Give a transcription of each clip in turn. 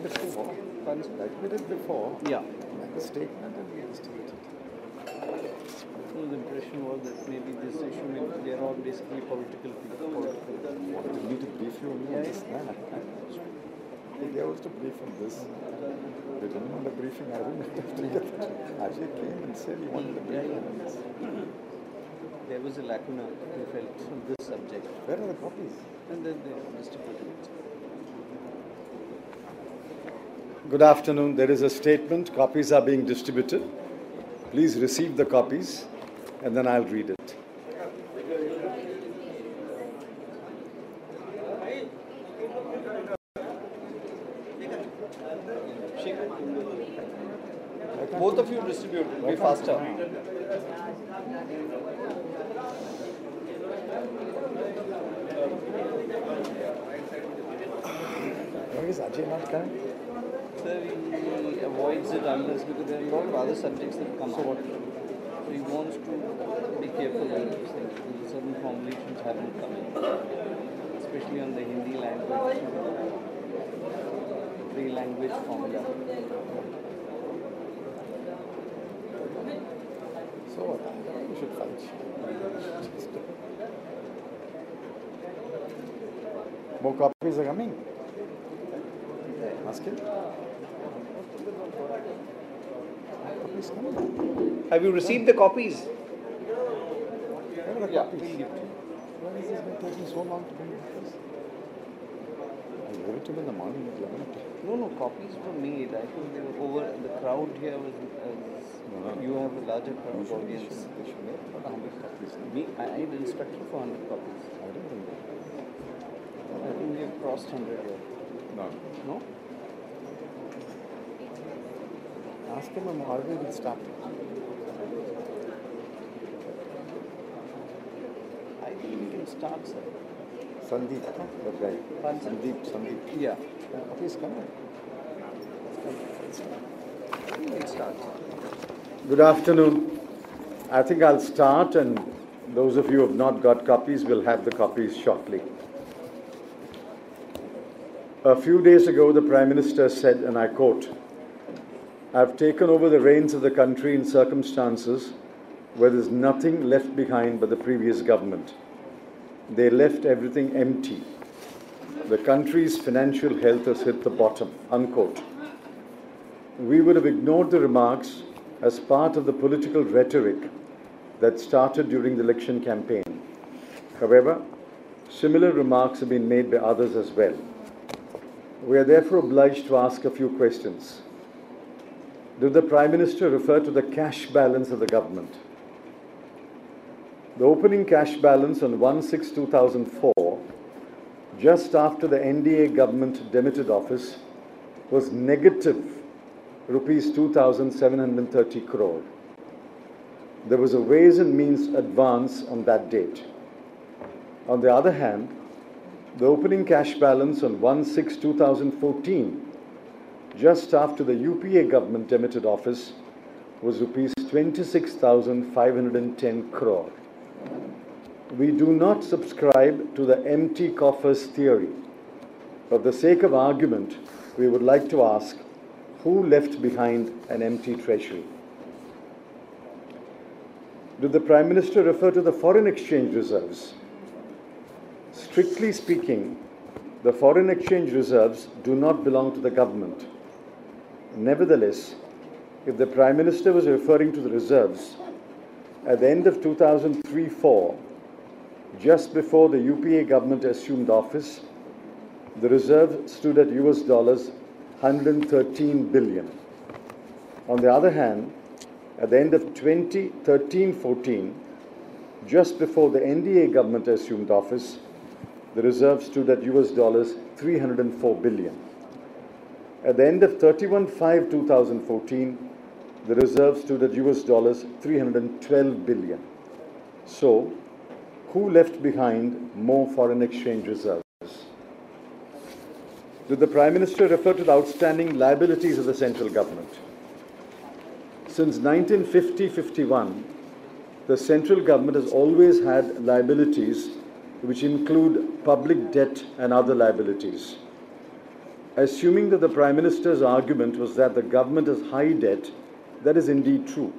read it before. Like we did before. Yeah. Make a statement and we distribute it. So the impression was that maybe this issue, they are all basically political people. Wanted me to brief you only on this. They also brief on this. They didn't want a briefing. I didn't have to get it. Ajay came and said he wanted a briefing on this. There was a lacuna, we felt, on this subject. Where are the copies? And then they distributed it. Good afternoon. There is a statement. Copies are being distributed. Please receive the copies and then I'll read it. Both of you distribute, it'll be faster. Why is Ajay not coming? Sir, he avoids it unless because there are a lot of other subjects that come out. So he wants to be careful when these things because certain formulations haven't come in. Especially on the Hindi language, three-language formula. So what? We should fight. More copies are coming. Ask him. Copies coming. Have you received the copies? Where are the copies? Why has this been taking so long to bring copies? I gave it to him in the morning at 11 o'clock. No, copies were made. I think they were over. The crowd here was. You have a larger crowd audience. They should make about 100 copies. I had instructed for 100 copies. I don't think they. I think we have crossed 100 here. No. No? Ask him or we will start. I think we can start, sir. Sandeep, that guy. Sandeep. Yeah. Copies coming. I think we'll start, sir. Good afternoon. I think I'll start and those of you who have not got copies will have the copies shortly. A few days ago, the Prime Minister said, and I quote, "I've taken over the reins of the country in circumstances where there's nothing left behind but the previous government. They left everything empty. The country's financial health has hit the bottom," unquote. We would have ignored the remarks as part of the political rhetoric that started during the election campaign. However, similar remarks have been made by others as well. We are therefore obliged to ask a few questions. Did the Prime Minister refer to the cash balance of the government? The opening cash balance on 1/6/2004, just after the NDA government demitted office, was negative rupees 2,730 crore. There was a Ways and Means advance on that date. On the other hand, the opening cash balance on 1/6/2014, just after the UPA government demitted office, was rupees 26,510 crore. We do not subscribe to the empty coffers theory. For the sake of argument, we would like to ask, who left behind an empty treasury? Did the Prime Minister refer to the foreign exchange reserves? Strictly speaking, the foreign exchange reserves do not belong to the government. Nevertheless, if the Prime Minister was referring to the reserves, at the end of 2003-04, just before the UPA government assumed office, the reserve stood at $113 billion. On the other hand, at the end of 2013-14, just before the NDA government assumed office, the reserve stood at $304 billion. At the end of 31/5/2014, the reserve stood at $312 billion. So, who left behind more foreign exchange reserves? Did the Prime Minister refer to the outstanding liabilities of the central government? Since 1950-51, the central government has always had liabilities which include public debt and other liabilities. assuming that the Prime Minister's argument was that the government has high debt, that is indeed true.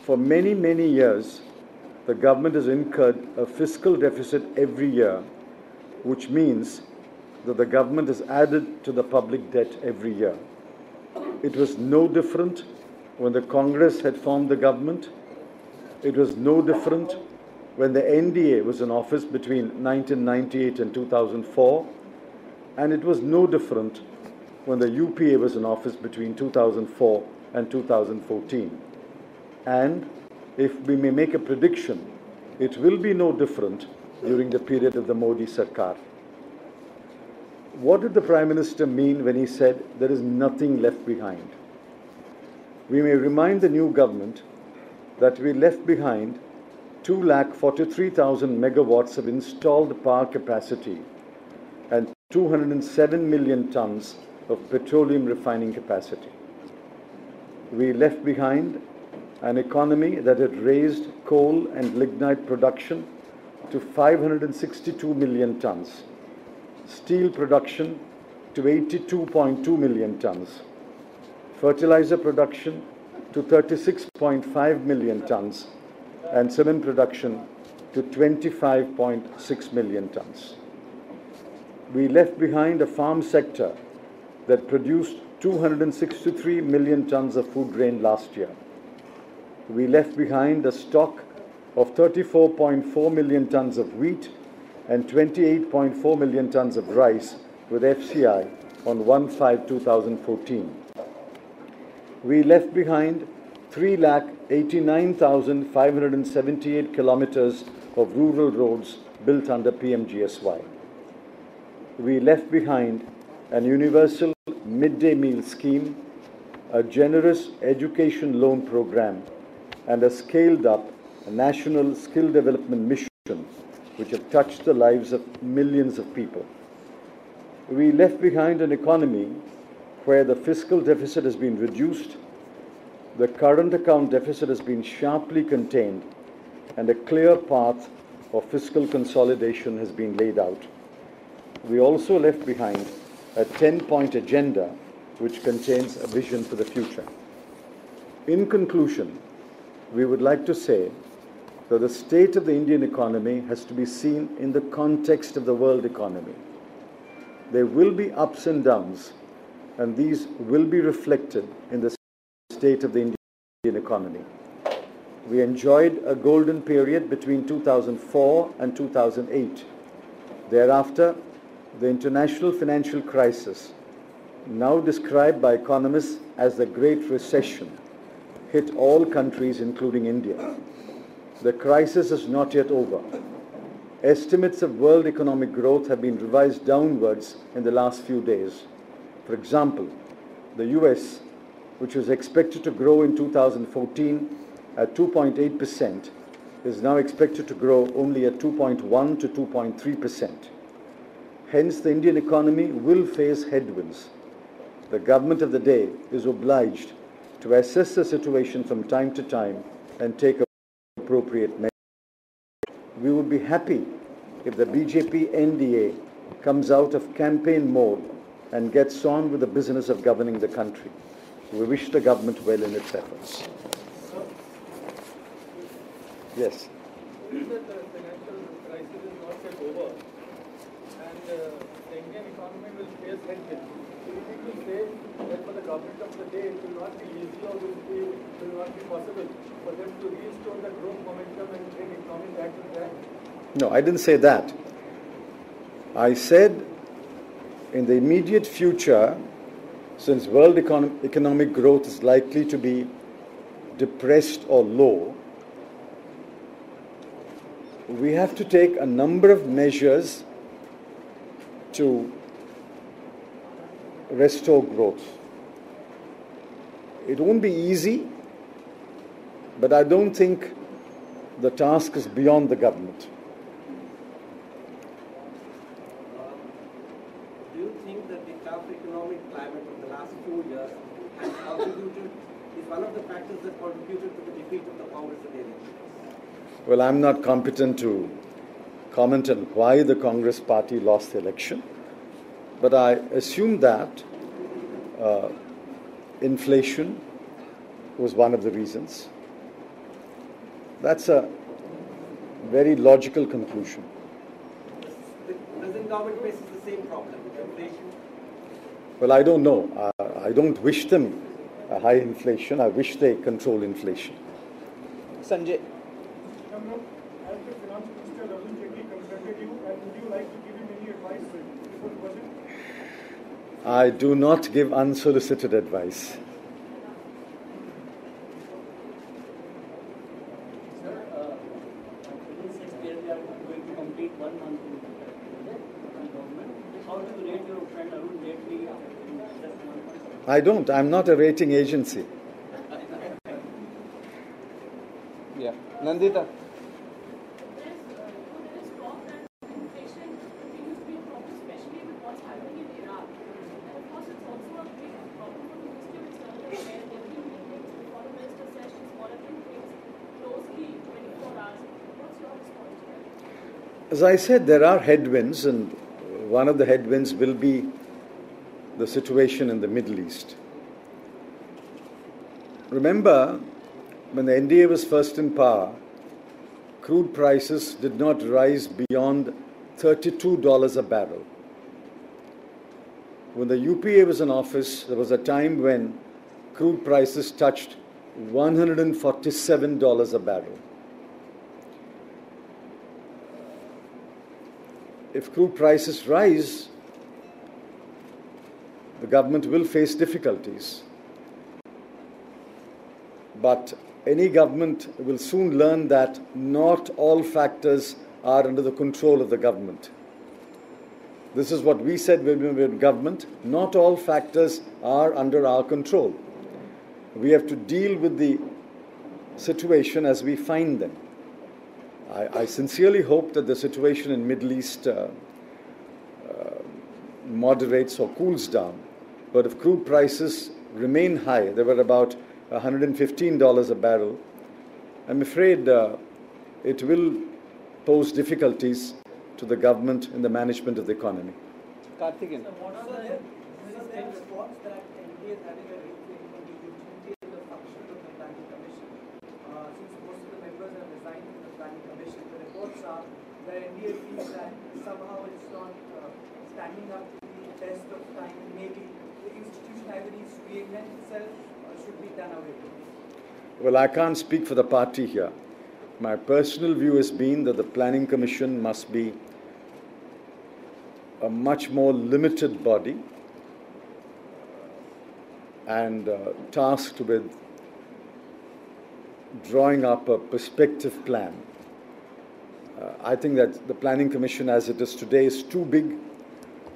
For many, many years, the government has incurred a fiscal deficit every year, which means that the government has added to the public debt every year. It was no different when the Congress had formed the government. It was no different when the NDA was in office between 1998 and 2004. And it was no different when the UPA was in office between 2004 and 2014. And if we may make a prediction, it will be no different during the period of the Modi Sarkar. What did the Prime Minister mean when he said there is nothing left behind? We may remind the new government that we left behind 243,000 megawatts of installed power capacity and 207 million tons of petroleum refining capacity. We left behind an economy that had raised coal and lignite production to 562 million tons, steel production to 82.2 million tons, fertilizer production to 36.5 million tons, and cement production to 25.6 million tons. We left behind a farm sector that produced 263 million tons of food grain last year. We left behind a stock of 34.4 million tons of wheat and 28.4 million tons of rice with FCI on 1/5/2014. We left behind 3,89,578 kilometers of rural roads built under PMGSY. We left behind an universal midday meal scheme, a generous education loan program, and a scaled-up national skill development mission which have touched the lives of millions of people. We left behind an economy where the fiscal deficit has been reduced, the current account deficit has been sharply contained, and a clear path of fiscal consolidation has been laid out. We also left behind a 10-point agenda which contains a vision for the future. In conclusion, we would like to say that the state of the Indian economy has to be seen in the context of the world economy. There will be ups and downs, and these will be reflected in the state of the Indian economy. We enjoyed a golden period between 2004 and 2008. Thereafter, the international financial crisis, now described by economists as the Great Recession, hit all countries, including India. The crisis is not yet over. Estimates of world economic growth have been revised downwards in the last few days. For example, the US, which was expected to grow in 2014 at 2.8%, is now expected to grow only at 2.1 to 2.3%. Hence, the Indian economy will face headwinds. The government of the day is obliged to assess the situation from time to time and take appropriate measures. We would be happy if the BJP NDA comes out of campaign mode and gets on with the business of governing the country. We wish the government well in its efforts. Yes. The financial crisis is not yet over, and the Indian economy will face headwinds. So you need to say that for the government of the day, it will not be easy or will not be possible for them to restore the growth momentum and bring economy back to track? No, I didn't say that. I said in the immediate future, since world economic growth is likely to be depressed or low, we have to take a number of measures to restore growth. It won't be easy, but I don't think the task is beyond the government. Do you think that the tough economic climate of the last few years has contributed, is one of the factors that contributed to the defeat of the Congress in the elections? Well, I'm not competent to comment on why the Congress party lost the election. But I assume that inflation was one of the reasons. That's a very logical conclusion. The present government faces the same problem, inflation. Well, I don't know. I don't wish them a high inflation. I wish they control inflation. Sanjay. As the Finance Minister Rahul confronted you, and would you like to give him any advice before the budget? I do not give unsolicited advice. Sir, since we are going to complete 1 month in government, how do you rate your friend Arun lately in just 1 month? I don't. I'm not a rating agency. Yeah. Nandita. As I said, there are headwinds, and one of the headwinds will be the situation in the Middle East. Remember, when the NDA was first in power, crude prices did not rise beyond $32 a barrel. When the UPA was in office, there was a time when crude prices touched $147 a barrel. If crude prices rise, the government will face difficulties. But any government will soon learn that not all factors are under the control of the government. This is what we said when we were in government. Not all factors are under our control. We have to deal with the situation as we find them. I sincerely hope that the situation in Middle East moderates or cools down. But if crude prices remain high, they were about $115 a barrel, I'm afraid it will pose difficulties to the government in the management of the economy. Karthikeyan. What are the reports that NDA is having a rethink on the utility and the function of the planning commission? Since most of the members have resigned from the planning commission, the reports are that NDA feels that somehow it's not standing up to the test of time. Maybe the institution either needs to reinvent itself or should be done away with. Well, I can't speak for the party here. My personal view has been that the Planning Commission must be a much more limited body and tasked with drawing up a perspective plan. I think that the Planning Commission as it is today is too big,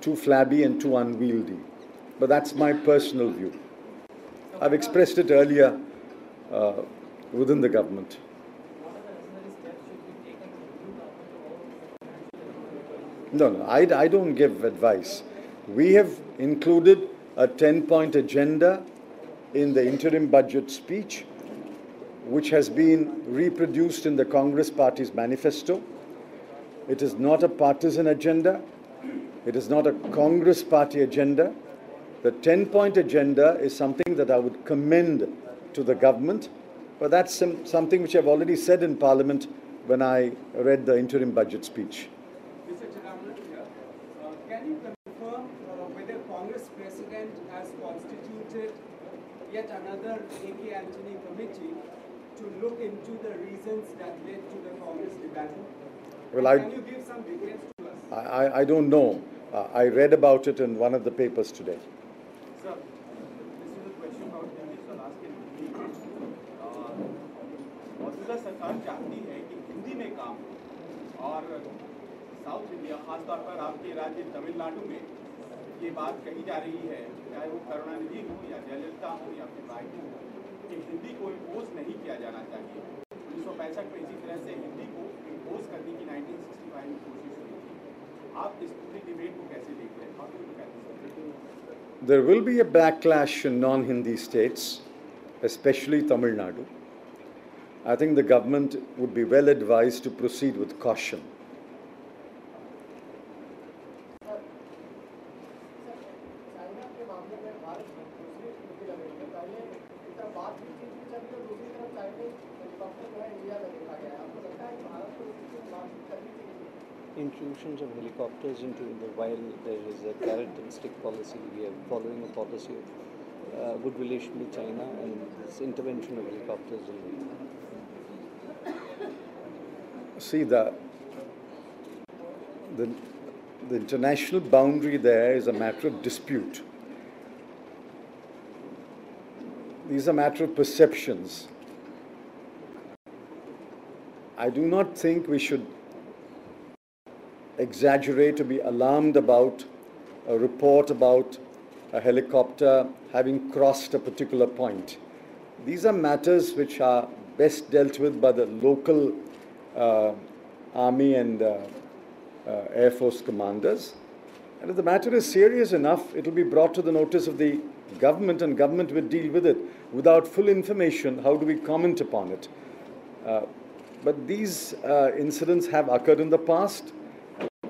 too flabby and too unwieldy. But that's my personal view. I've expressed it earlier within the government. No, I don't give advice. We have included a 10-point agenda in the interim budget speech, which has been reproduced in the Congress Party's manifesto. It is not a partisan agenda. It is not a Congress Party agenda. The 10-point agenda is something that I would commend to the government, but that's something which I've already said in Parliament when I read the interim budget speech. Can you confirm whether Congress President has constituted yet another A.K. Antony committee to look into the reasons that led to the Congress debacle? Well, can you give some details to us? I don't know. I read about it in one of the papers today. Sir, this is a question about Hindi, so I'll ask in Hindi. मौजूदा सरकार चाहती है कि हिंदी में काम हो और south India खासतौर पर आपके राज्य तमिलनाडु में ये बात कही जा रही है, चाहे वो करुणानिधि हो या जयललिता हो या फिर बाइडेन हो, कि हिंदी को इम्पोज नहीं किया जाना चाहिए। 1965 में इसी तरह से हिंदी को इम्पोज करने की 1965 में कोशिश हुई थी। आप इस पूरी डिबेट को कैसे देख रहे हैं? How do you look at this? There will be a backlash in non-Hindi states, especially Tamil Nadu. I think the government would be well advised to proceed with caution. Intrusions of helicopters into the while there is a carrot and stick policy, we are following a policy of good relation with China, and this intervention of helicopters will See, the international boundary there is a matter of dispute. These are a matter of perceptions. I do not think we should exaggerate or be alarmed about a report about a helicopter having crossed a particular point. These are matters which are best dealt with by the local Army and Air Force commanders. And if the matter is serious enough, it will be brought to the notice of the government, and government will deal with it. Without full information, how do we comment upon it? But these incidents have occurred in the past.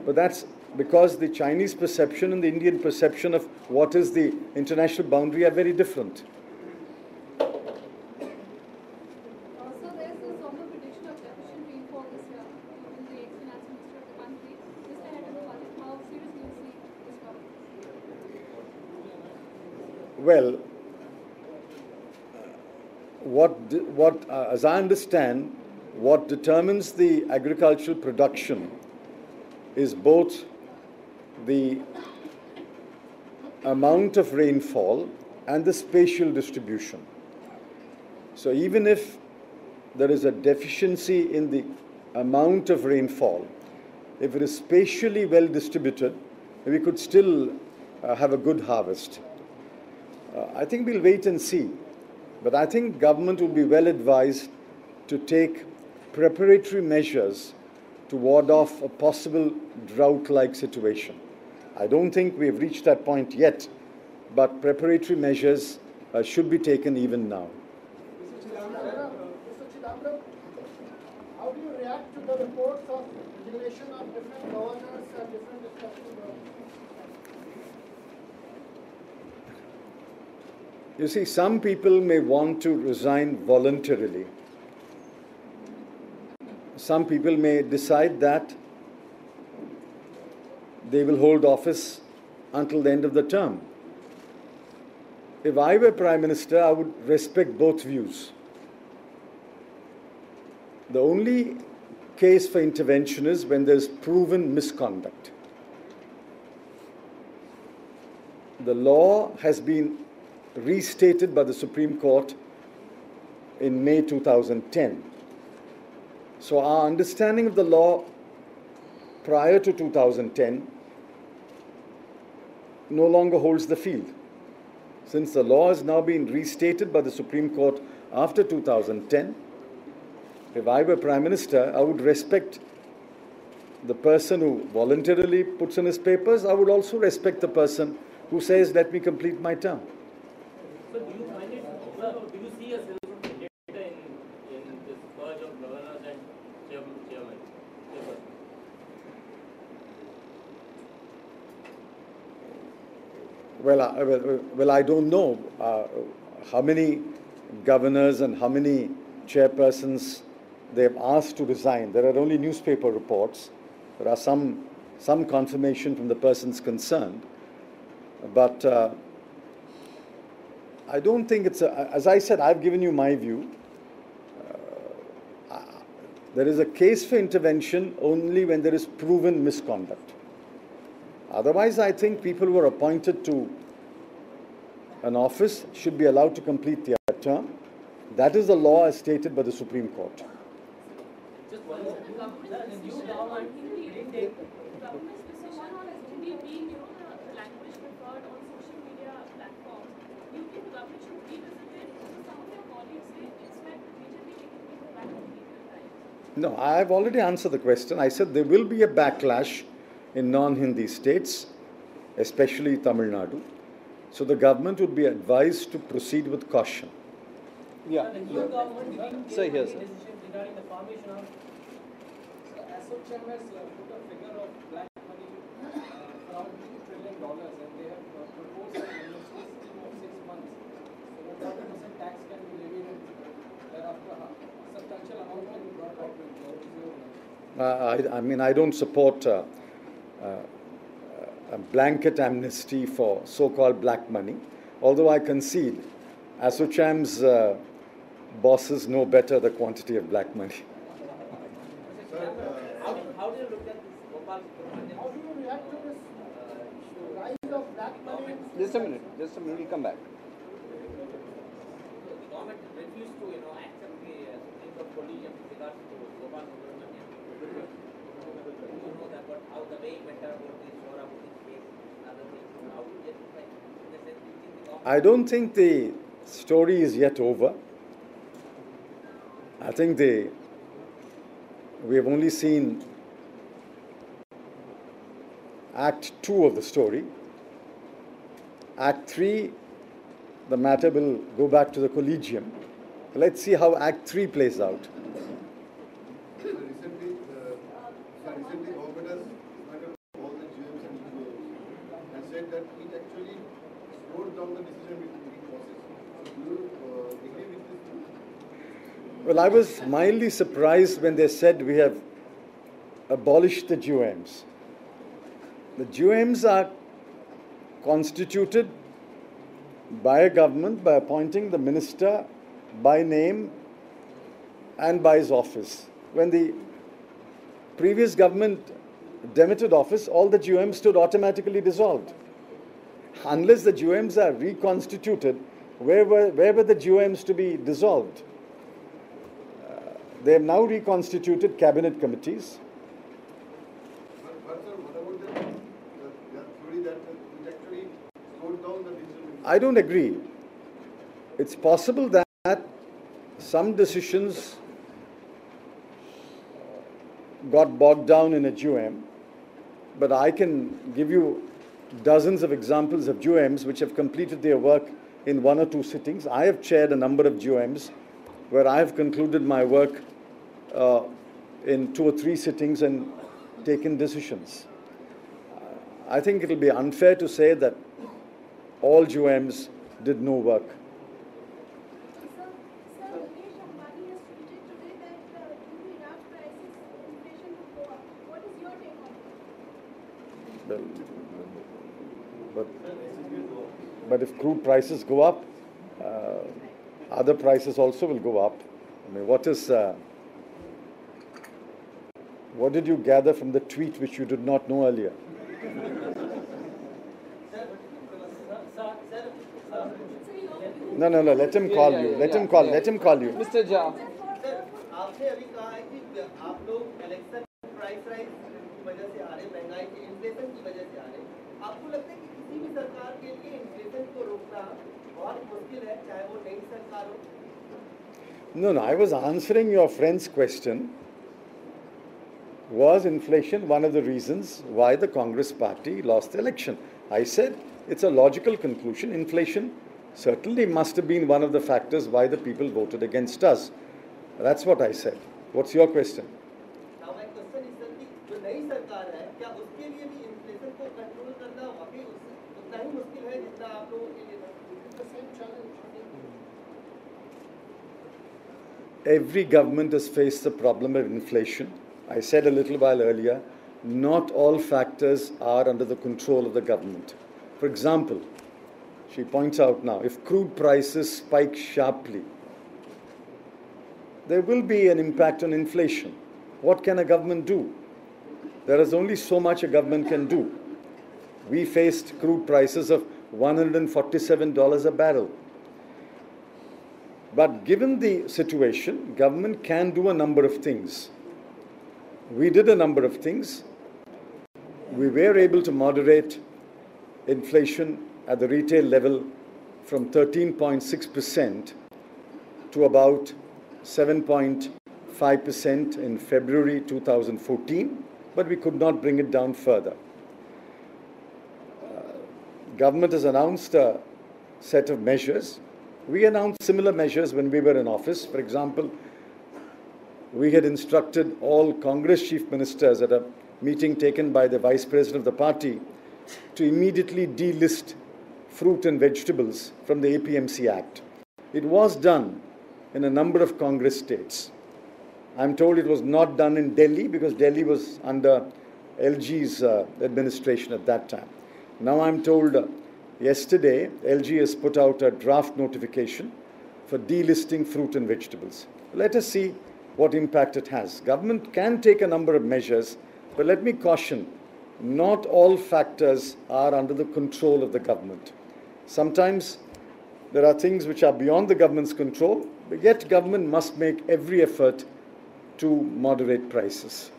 But that's because the Chinese perception and the Indian perception of what is the international boundary are very different. So there's a somber prediction of deficient rainfall this year. Even the ex-finance minister of the country, just ahead of the budget, how serious do you see this problem? Well, as I understand, what determines the agricultural production is both the amount of rainfall and the spatial distribution. So even if there is a deficiency in the amount of rainfall, if it is spatially well distributed, we could still have a good harvest. I think we'll wait and see. But I think government will be well advised to take preparatory measures to ward off a possible drought-like situation. I don't think we have reached that point yet, but preparatory measures should be taken even now. Mr. Chidambaram, how do you react to the reports of resignation of different governors and different discussions? You see, some people may want to resign voluntarily. Some people may decide that they will hold office until the end of the term. If I were Prime Minister, I would respect both views. The only case for intervention is when there is proven misconduct. The law has been restated by the Supreme Court in May 2010. So our understanding of the law prior to 2010 no longer holds the field. Since the law has now been restated by the Supreme Court after 2010, if I were Prime Minister, I would respect the person who voluntarily puts in his papers. I would also respect the person who says, let me complete my term. So do you find it, do you see a sense of vendetta in this purge of governors and chairman? Well, I don't know how many governors and how many chairpersons they have asked to resign. There are only newspaper reports. There are some confirmation from the persons concerned. But I don't think it's as I said, I've given you my view. There is a case for intervention only when there is proven misconduct. Otherwise, I think people who are appointed to an office should be allowed to complete their term. That is the law as stated by the Supreme Court. Just one more. The government's decision on Hindi being, the language preferred on social media platforms, do you think the government should revisit it? Because some of your colleagues say it's like majorly taking people back to medieval times. No, I have already answered the question. I said there will be a backlash in non-Hindi states, especially Tamil Nadu. So the government would be advised to proceed with caution. Yeah. The new government didn't Sir, take yes, any sir. decision regarding the formation of. So ASSOCHAM has put a figure of black money around $2 trillion, and they have proposed an amnesty scheme of 6 months. So that 40% tax can be levied, and thereafter a substantial I mean, I don't support a blanket amnesty for so-called black money, although I concede Asocham's bosses know better the quantity of black money. How do you look at this Gopal Subramanian? How do you react to this rise of black money? Just a minute, we'll come back. The government refused to, accept the things of collusion with regards to Gopal Subramanian. You know that, but how the way it went about this Shorabuddin case and other things, how do you justify in the sense that I don't think the story is yet over. I think we have only seen Act 2 of the story. Act 3, the matter will go back to the collegium. Let's see how Act 3 plays out. Recently, government has invited all the GMs and GOs and said that it actually slowed down the decision-making process. So do you agree with this? Well, I was mildly surprised when they said we have abolished the GOMs. The GOMs are constituted by a government by appointing the minister by name and by his office. When the previous government demitted office, all the GOMs stood automatically dissolved. Unless the GOMs are reconstituted, where were the GOMs to be dissolved? They have now reconstituted cabinet committees. But sir, what about the theory that it actually slowed down the decision-making? I don't agree. It's possible that some decisions got bogged down in a GOM, but I can give you dozens of examples of GOMs which have completed their work in 1 or 2 sittings. I have chaired a number of GOMs where I have concluded my work in 2 or 3 sittings and taken decisions. I think it will be unfair to say that all GOMs did no work. But if crude prices go up, other prices also will go up. I mean, what did you gather from the tweet which you did not know earlier? No, let him call you. Let him call you. Mr. Jha. आपने अभी कहा है कि आप लोग election price rise की वजह से आ रहे, महंगाई की इन्फ्लेशन की वजह से आ रहे, आपको लगता है कि किसी भी सरकार के लिए इन्फ्लेशन को रोकना बहुत मुश्किल है, चाहे वो नई सरकार हो? No, I was answering your friend's question. Was inflation one of the reasons why the Congress party lost the election? I said it's a logical conclusion. Inflation certainly must have been one of the factors why the people voted against us. That's what I said. What's your question? Now my question is that जो नई सरकार है, क्या उसके लिए भी inflation को control करना वाकई उतना ही मुश्किल है जितना आप लोगों के लिए था? The same challenge. Every government has faced the problem of inflation. I said a little while earlier, not all factors are under the control of the government. For example, she points out now, if crude prices spike sharply, there will be an impact on inflation. What can a government do? There is only so much a government can do. We faced crude prices of $147 a barrel. But given the situation, government can do a number of things. We did a number of things. We were able to moderate inflation at the retail level from 13.6% to about 7.5% in February 2014, but we could not bring it down further. Government has announced a set of measures. We announced similar measures when we were in office. For example, we had instructed all Congress chief ministers at a meeting taken by the Vice President of the party to immediately delist fruit and vegetables from the APMC Act. It was done in a number of Congress states. I'm told it was not done in Delhi because Delhi was under LG's administration at that time. Now I'm told yesterday LG has put out a draft notification for delisting fruit and vegetables. Let us see what impact it has. Government can take a number of measures, but let me caution, not all factors are under the control of the government. Sometimes there are things which are beyond the government's control, but yet government must make every effort to moderate prices.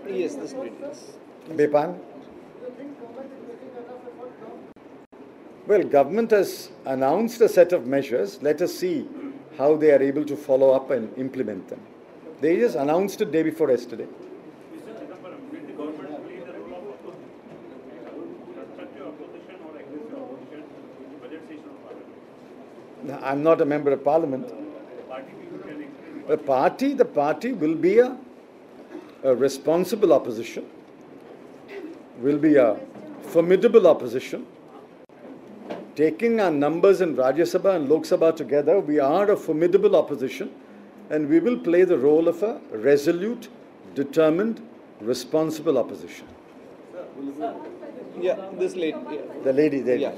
Yes, this witness. Bepan? Well, government has announced a set of measures. Let us see how they are able to follow up and implement them. They just announced it day before yesterday. I'm not a member of parliament. The party will be a responsible opposition, will be a formidable opposition. Taking our numbers in Rajya Sabha and Lok Sabha together, we are a formidable opposition, and we will play the role of a resolute, determined, responsible opposition. Yeah, this lady. Yeah. The lady there. Yeah.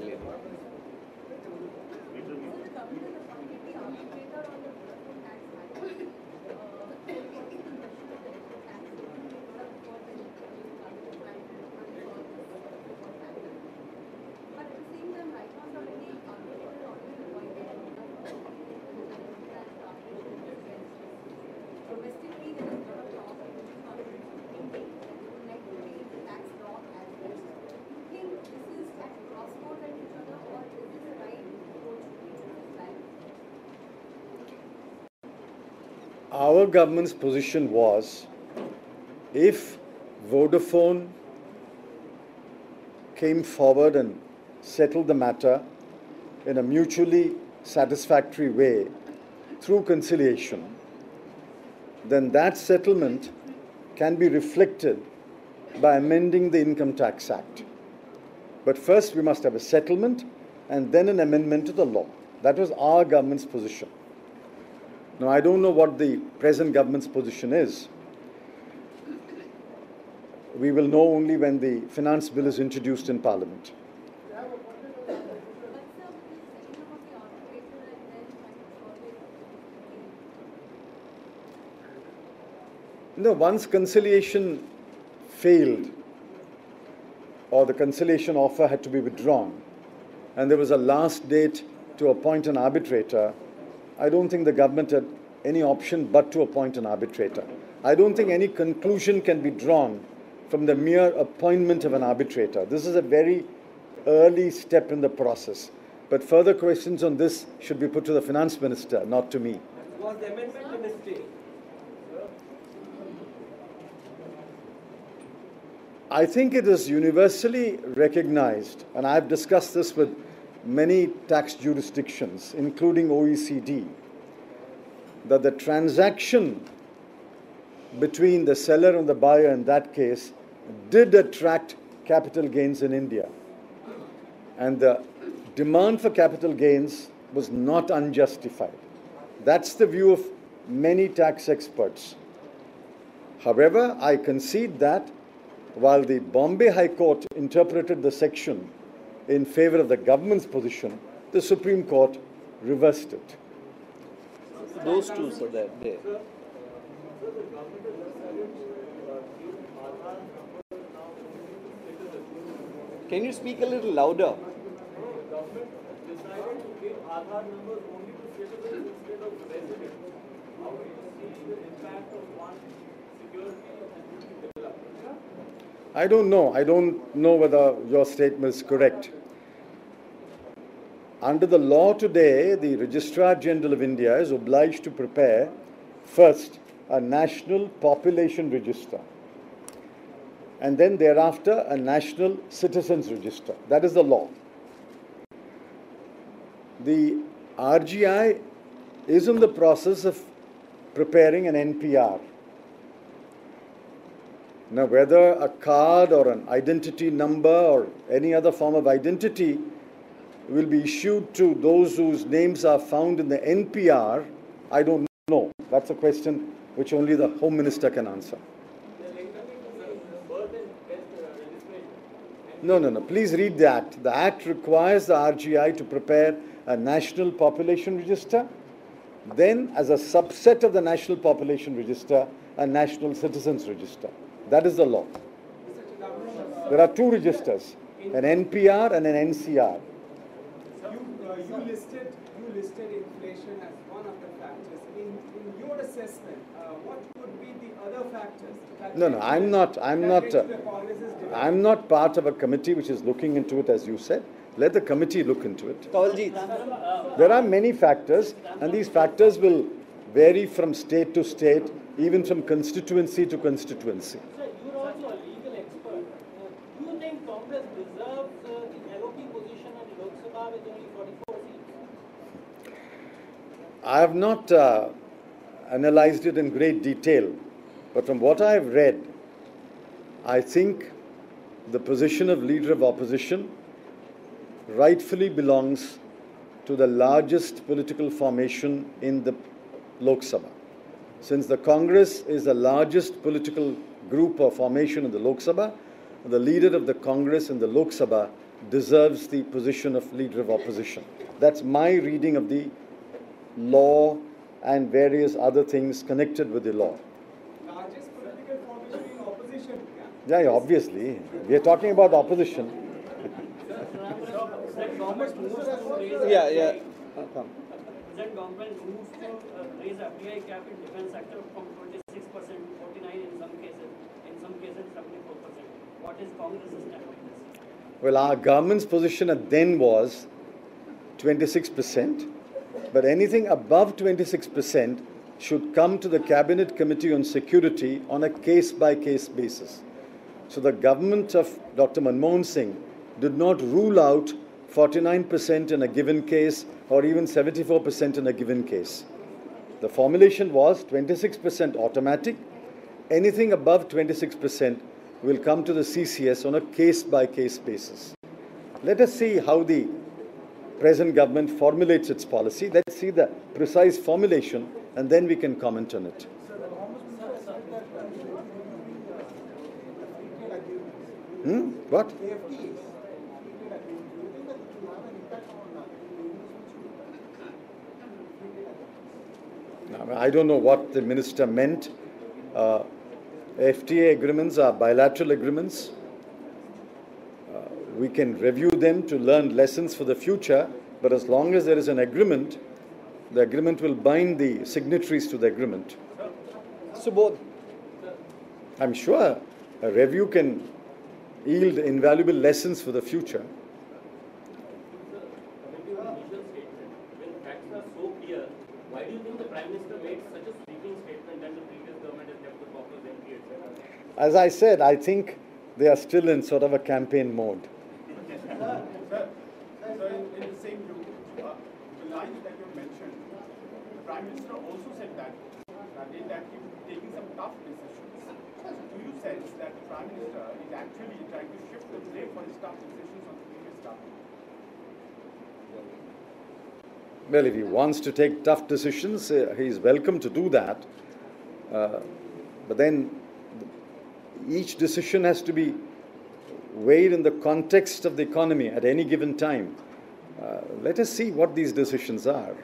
Our government's position was, if Vodafone came forward and settled the matter in a mutually satisfactory way through conciliation, then that settlement can be reflected by amending the Income Tax Act. But first we must have a settlement and then an amendment to the law. That was our government's position. Now, I don't know what the present government's position is. We will know only when the finance bill is introduced in Parliament. No, once conciliation failed, or the conciliation offer had to be withdrawn, and there was a last date to appoint an arbitrator, I don't think the government had any option but to appoint an arbitrator. I don't think any conclusion can be drawn from the mere appointment of an arbitrator. This is a very early step in the process. But further questions on this should be put to the finance minister, not to me. Was the amendment a mistake? I think it is universally recognized, and I've discussed this with many tax jurisdictions, including OECD, that the transaction between the seller and the buyer in that case did attract capital gains in India. And the demand for capital gains was not unjustified. That's the view of many tax experts. However, I concede that while the Bombay High Court interpreted the section in favor of the government's position, the Supreme Court reversed it. Those two, so that there. Can you speak a little louder? Government decided to give Aadhaar numbers only to citizens instead of residents. How do you see the impact of one security and development? I don't know. I don't know whether your statement is correct. Under the law today, the Registrar General of India is obliged to prepare first a national population register and then thereafter a national citizens register. That is the law. The RGI is in the process of preparing an NPR. Now, whether a card or an identity number or any other form of identity will be issued to those whose names are found in the NPR, I don't know. know. That's a question which only the Home Minister can answer. No. Please read the Act. The Act requires the RGI to prepare a national population register. Then, as a subset of the national population register, a national citizens register. That is the law. There are two registers, an NPR and an NCR. You listed inflation as one of the factors. In your assessment, what could be the other factors? No, I'm not part of a committee which is looking into it, as you said. Let the committee look into it. There are many factors, and these factors will vary from state to state, even from constituency to constituency. Sir, you are also a legal expert. Do you think Congress deserves the LOP position in Lok Sabha with only 44 seats? I have not analyzed it in great detail, but from what I have read, I think the position of leader of opposition rightfully belongs to the largest political formation in the Lok Sabha. Since the Congress is the largest political group or formation in the Lok Sabha, the leader of the Congress in the Lok Sabha deserves the position of leader of opposition. That's my reading of the law and various other things connected with the law. Largest political formation in opposition. Yeah, obviously. We are talking about opposition. Present government moves to raise FDI cap in defense sector from 26% to 49% in some cases 74%. What is Congress's stand on this? Well, our government's position at then was 26%, but anything above 26% should come to the Cabinet Committee on Security on a case-by-case basis. So the government of Dr. Manmohan Singh did not rule out 49% in a given case or even 74% in a given case. The formulation was 26% automatic. Anything above 26% will come to the CCS on a case-by-case basis. Let us see how the present government formulates its policy. Let's see the precise formulation and then we can comment on it. What? I don't know what the minister meant. FTA agreements are bilateral agreements. We can review them to learn lessons for the future, but as long as there is an agreement, the agreement will bind the signatories to the agreement. Subodh. I'm sure a review can yield invaluable lessons for the future. Why do you think the Prime Minister made such a sweeping statement that the previous government has kept the coffers empty, etc.? As I said, I think they are still in sort of a campaign mode. Sir, in the same group, the lines that you mentioned, the Prime Minister also said that he was taking some tough decisions. Do you sense that the Prime Minister is actually trying to shift the blame for his tough decisions on the previous government? Well, if he wants to take tough decisions, he's welcome to do that. But then each decision has to be weighed in the context of the economy at any given time. Let us see what these decisions are.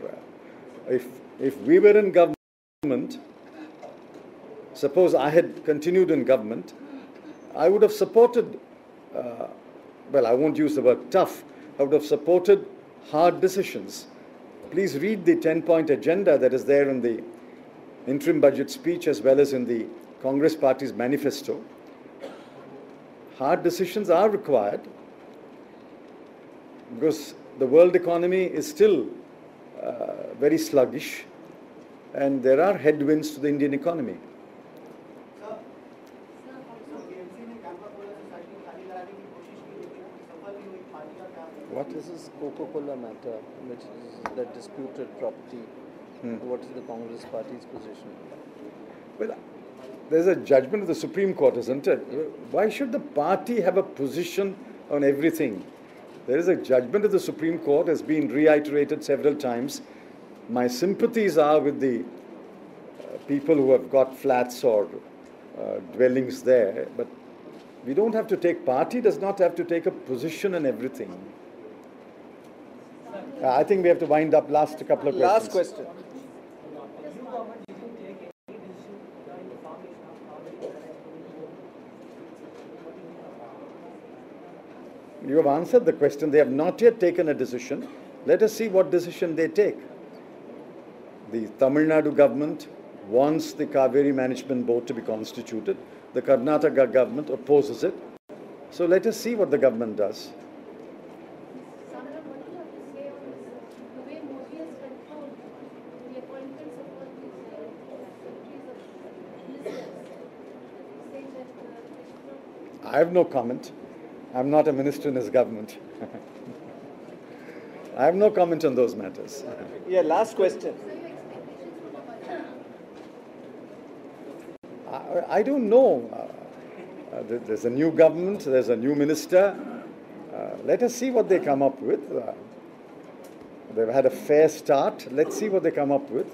If we were in government, suppose I had continued in government, I would have supported, well, I won't use the word tough, I would have supported hard decisions. Please read the 10-point agenda that is there in the interim budget speech as well as in the Congress Party's manifesto. Hard decisions are required because the world economy is still very sluggish and there are headwinds to the Indian economy. What? This is Coca-Cola matter, which is the disputed property. What is the Congress Party's position? Well, there's a judgment of the Supreme Court, isn't it? Why should the party have a position on everything? There is a judgment of the Supreme Court, has been reiterated several times. My sympathies are with the people who have got flats or dwellings there, but we don't have to take, party does not have to take a position on everything. I think we have to wind up. Last couple of questions. Last question. You have answered the question. They have not yet taken a decision. Let us see what decision they take. The Tamil Nadu government wants the Kaveri Management Board to be constituted. The Karnataka government opposes it. So let us see what the government does. I have no comment. I'm not a minister in his government. I have no comment on those matters. Yeah, last question. I don't know. There's a new government, there's a new minister. Let us see what they come up with. They've had a fair start. Let's see what they come up with.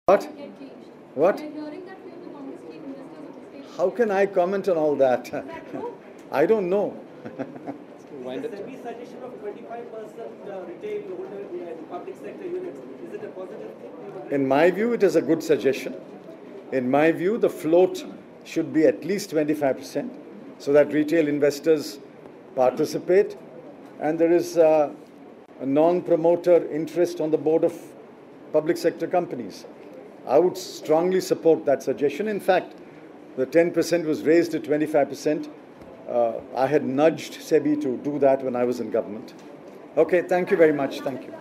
What? What? How can I comment on all that? I don't know. SEBI suggestion of 25% retail holder in public sector units, is it a positive thing? In my view, it is a good suggestion. In my view, the float should be at least 25% so that retail investors participate and there is a non-promoter interest on the board of public sector companies. I would strongly support that suggestion. In fact, the 10% was raised to 25%. I had nudged SEBI to do that when I was in government. Okay, thank you very much. Thank you.